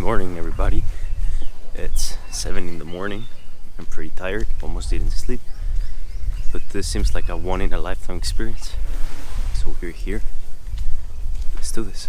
morning, everybody. It's 7 in the morning. I'm pretty tired, almost didn't sleep, but this seems like a one-in-a-lifetime experience, so we're here. Let's do this.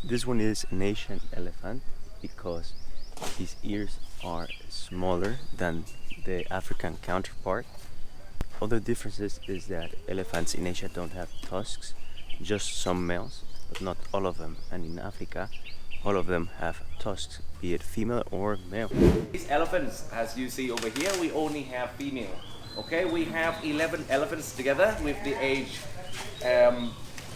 This one is an Asian elephant because his ears are smaller than the African counterpart. Other differences is that elephants in Asia don't have tusks, just some males, but not all of them. And in Africa, all of them have tusks, be it female or male. These elephants, as you see over here, we only have female. Okay, we have 11 elephants together with the age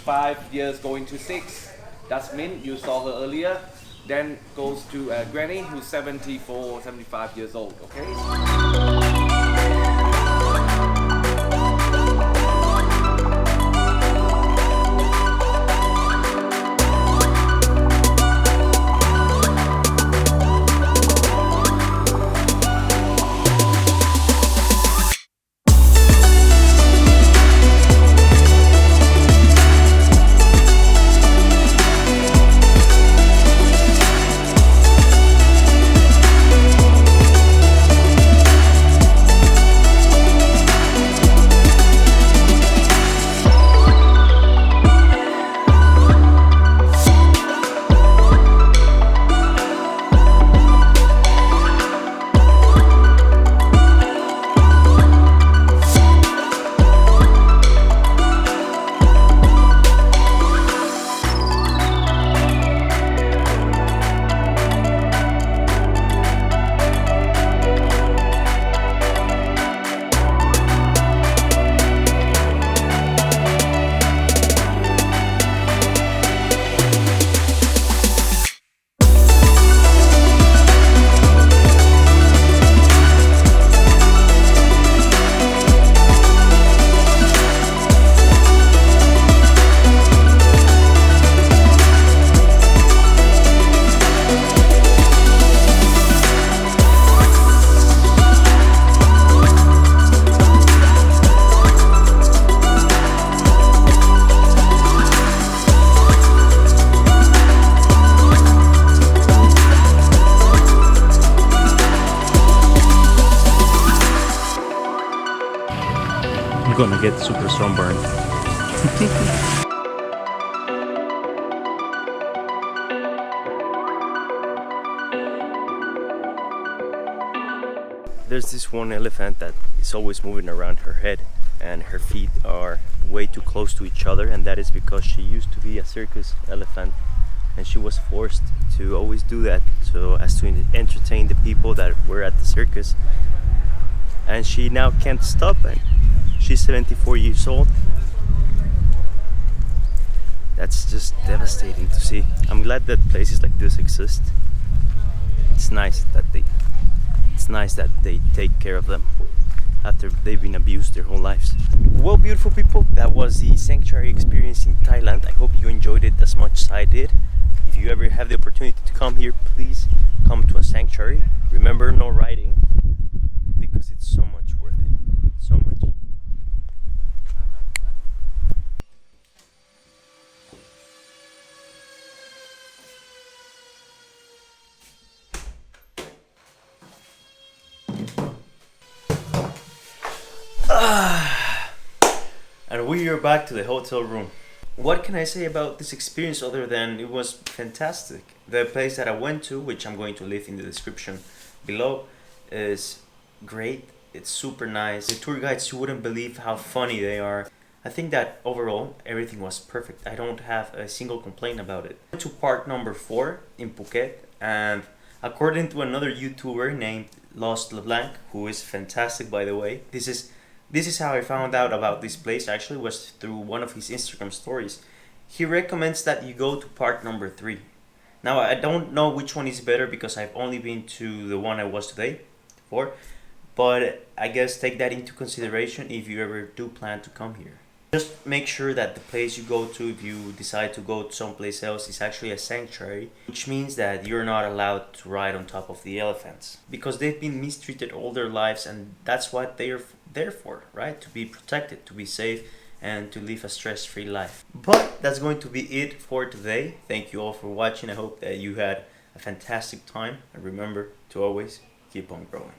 5 years going to 6. That's Min, you saw her earlier. Then goes to Granny, who's 74, 75 years old, okay? I'm gonna get super sunburned. There's this one elephant that is always moving around her head, and her feet are way too close to each other, and that is because she used to be a circus elephant and she was forced to always do that so as to entertain the people that were at the circus, and she now can't stop it. She's 74 years old. That's just devastating to see. I'm glad that places like this exist. It's nice that they take care of them after they've been abused their whole lives. Well, beautiful people, that was the sanctuary experience in Thailand. I hope you enjoyed it as much as I did. If you ever have the opportunity to come here, please come to a sanctuary. Remember, no riding, because it's so much worth it. So much. And we are back to the hotel room. What can I say about this experience other than it was fantastic? The place that I went to, which I'm going to leave in the description below, is great. It's super nice. The tour guides, you wouldn't believe how funny they are. I think that overall everything was perfect. I don't have a single complaint about it. I went to park number 4 in Phuket, and according to another YouTuber named Lost LeBlanc, who is fantastic by the way, this is how I found out about this place. Actually was through one of his Instagram stories. He recommends that you go to park number 3. Now I don't know which one is better because I've only been to the one I was today for, but I guess take that into consideration if you ever do plan to come here. Just make sure that the place you go to, if you decide to go to someplace else, is actually a sanctuary, which means that you're not allowed to ride on top of the elephants because they've been mistreated all their lives, and that's what they're there for, right? To be protected, to be safe, and to live a stress-free life. But that's going to be it for today. Thank you all for watching. I hope that you had a fantastic time, and remember to always keep on growing.